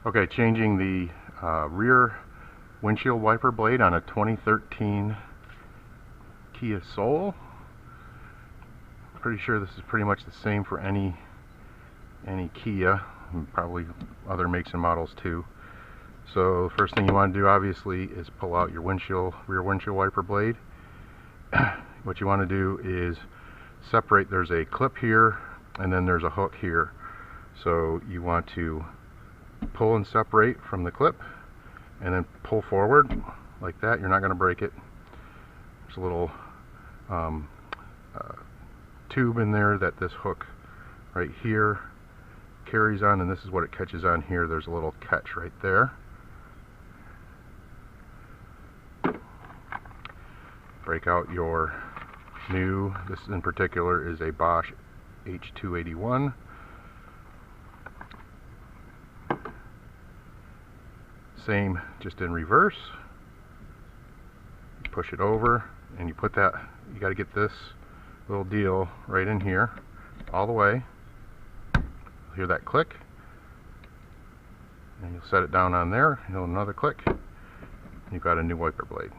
Okay, changing the rear windshield wiper blade on a 2013 Kia Soul. Pretty sure this is pretty much the same for any Kia, and probably other makes and models too. So the first thing you want to do obviously is pull out your rear windshield wiper blade. What you want to do is separate. There's a clip here and then there's a hook here. So you want to pull and separate from the clip and then pull forward like that. You're not going to break it. There's a little tube in there that this hook right here carries on, and this is what it catches on here. There's a little catch right there. Break out your new, this in particular is a Bosch H281. Same, just in reverse. You push it over and you put that, you got to get this little deal right in here all the way. Hear that click, and you'll set it down on there. You'll another click. You've got a new wiper blade.